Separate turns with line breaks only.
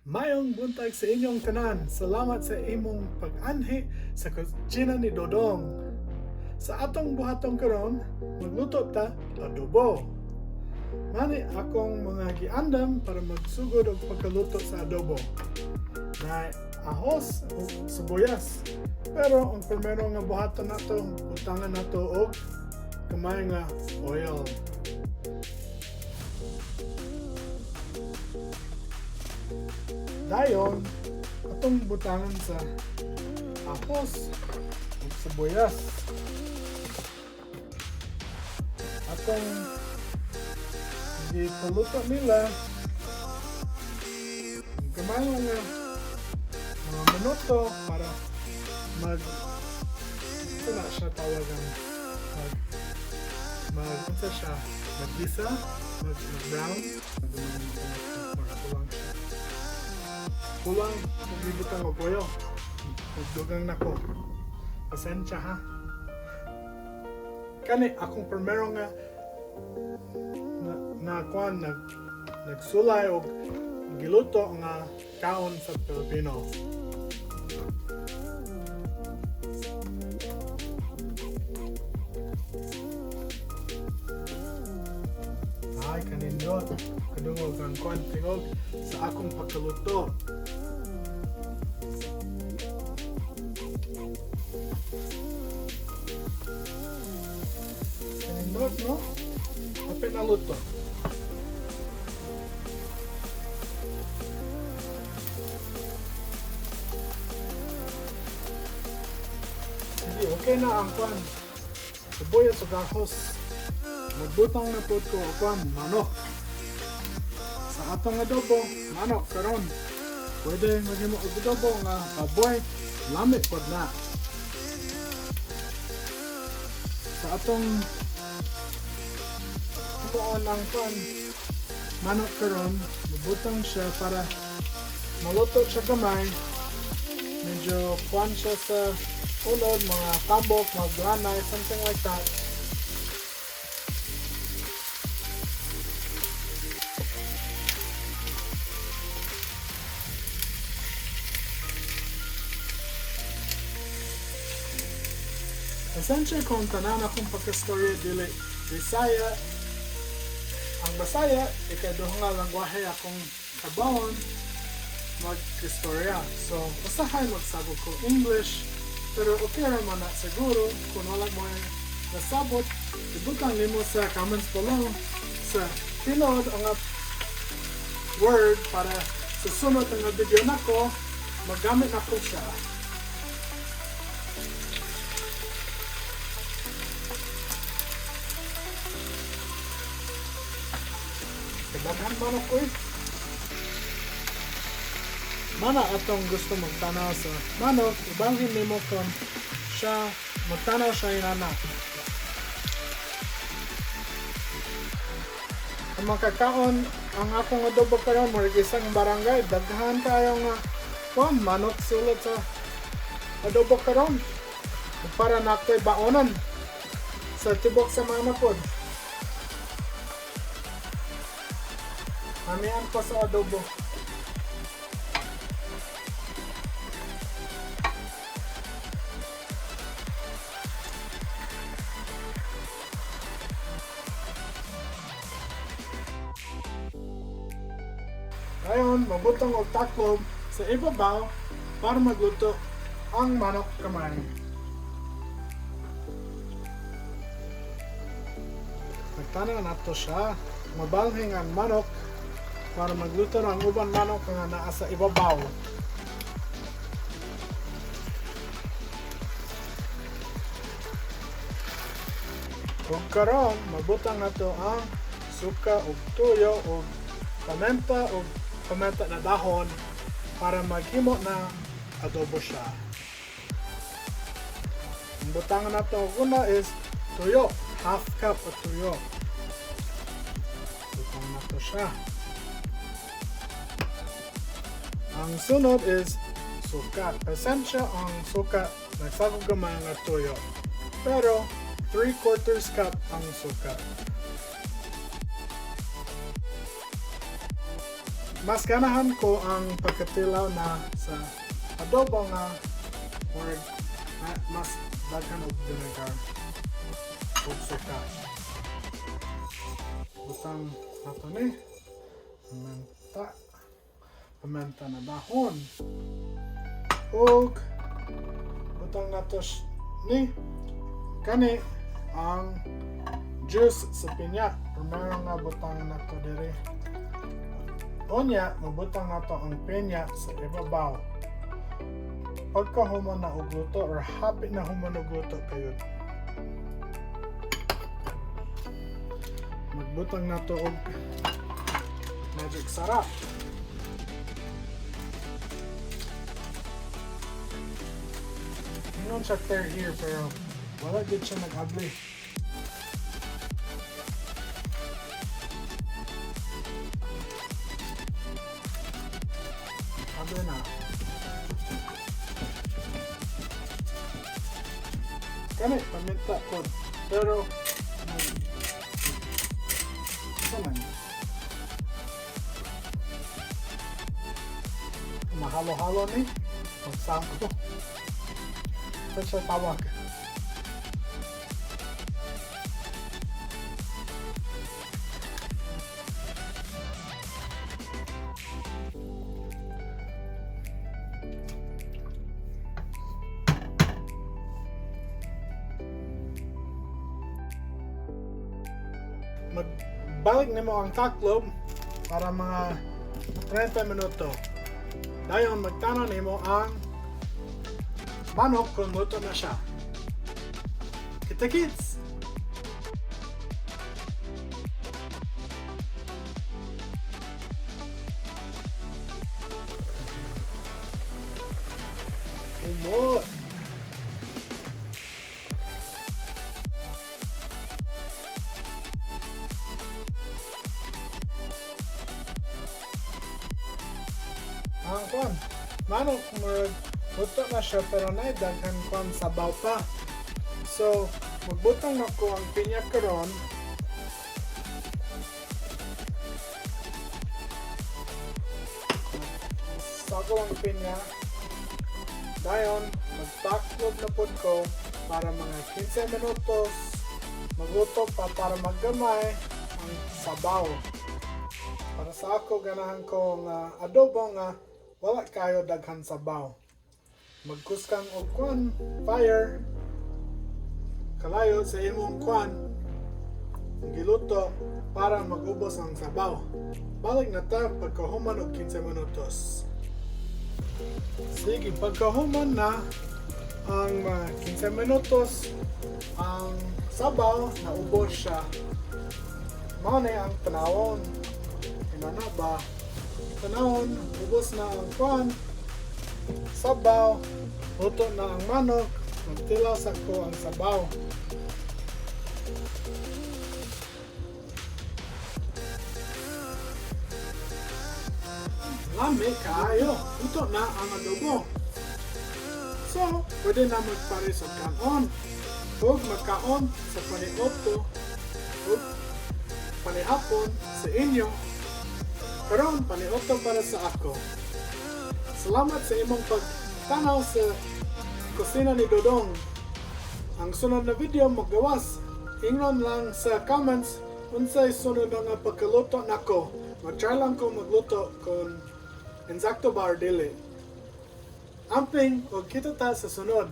Mayong buntag sa inyong tanan. Salamat sa imong pag-anhi sa kutsina ni Dodong. Sa atong buhaton karon, magluto ta adobo. Mani akong mga giandam para magsugod og pagkaluto sa adobo. Na ahos o sibuyas. Pero ang primero nga buhaton nato, utangan nato og kamay nga oil. Dayon, atong butangan sa ahos ug sibuyas. Atong gipaluto nila kamay nga mga minuto para ito na siya tawagan unsa siya mag-isa, mag-brown, para kulang siya. Kulang, maglibutang o poyo. Magdugang na ko. Pasensya ha. Kani akong primero nga nagsulay o giluto nga kaon sa Pilipino. Ay, kanindot. Kadungog ang kuan tingog sa akong pagkaluto. Kanindot, no? Kapit na luto. Sige, okay na ang kuan. Sibuyas ug ahos. Magbutang na po ko ang manok. Sa atong adobo, manok karon. Pwede maghimo og adobo nga baboy, lamit pod na. Sa atong buon ang pan manok karon, magbutang siya para maluto siya gamay. Medyo kuan siya sa ulod, mga tabok, mga granay, something like that. Essential kung tanan akong pagkastorya dili Bisaya. Ang Bisaya, ikaduha nga langwahe akong kabawon mag-istorya. So, basahay magsabot ko English, pero okay raman na siguro kung wala mo nasabot, ibutang nimo sa comments below sa tinod ang word para sa sunod ang video nako magamit na ko siya. Daghan manok ko eh. Mana atong gusto magtanaw sa manok, ibangin nimo kung siya magtanaw siya inana. Ang makakaon ang akong adobo karon mo isang barangay, daghan kayo nga manok sulod sa adobo karon. Para nakoy baonan sa tibok sa mga pod. Mamihan pa sa adobo. Ngayon, mabutang og taklob sa ibabaw para magluto ang manok kamay. Nagtanaw nato siya. Mabalhing ang manok para magluto ng uban manok nga naa sa ibabaw. Ug karon mabutang nato ang suka ug tuyo ug paminta ug paminta na dahon para maghimo na adobo siya. Ang butangan nato una is tuyo, half cup of tuyo. Butang nato siya. Ang sunod is suka. Pasensya ang suka, nagsagog gamay nga tuyo. Pero 3/4 cup ang suka. mas ganahan ko ang pagkatilaw na sa adobo nga or mas daghan og vinegar ug suka. Butang nato ni paminta na dahon ug butang nato ni kani ang juice sa pinya. Primero nga butang nato diri. Onya, mabutang nato ang pinya sa ibabaw. Pagka human na og luto or happy na human og luto kayo, magbutang nato og magic sarap. Hindi siya clear here pero wala din siya nag-abli. Abli na. Kani, paminta ko. Pero, naman. Mahalo-halo ni. Magsangko. Ito siya tawag. Magbalik nimo ang taklob para mga 30 minuto. Dayon magtanaw nimo ang manok kung luto na siya. Kita-kits! Umot! Ang kwan, manok luto na siya pero naidaghan kwan sabaw pa. So, magbutang na ko ang pinya karon. Sako ang pinya. Dayon, magtaklog na pod ko para mga 15 minutos. Magluto pa para maggamay ang sabaw. Para sa ako, ganahan ko nga adobo nga wala kayo daghan sabaw. Magkuskang og kwan, fire, kalayo sa imong kwan, giluto para magubos ang sabaw. Balik na ta pagkahuman og 15 minutos. Sige, pagkahuman na ang 15 minutos, ang sabaw naubos siya. Mao na ang tanawon. Inana ba? Tanawon, ubos na ang kwan, sabaw, luto na ang manok, magtilaw sa ko ang sabaw. Lami kaayo, luto na ang adobo. So, pwede na magpares og kanon. Huwag magkaon sa panioto, huwag panihapon sa inyo. Karon, panioto para sa ako. Salamat sa imong pagtanaw sa kusina ni Dodong. Ang sunod na video magawas. Ingnon lang sa comments unsay sunod nga pagkaluto nako. Mag-try lang ko magluto kung insakto ba or dili. Amping, og kita ta sa sunod.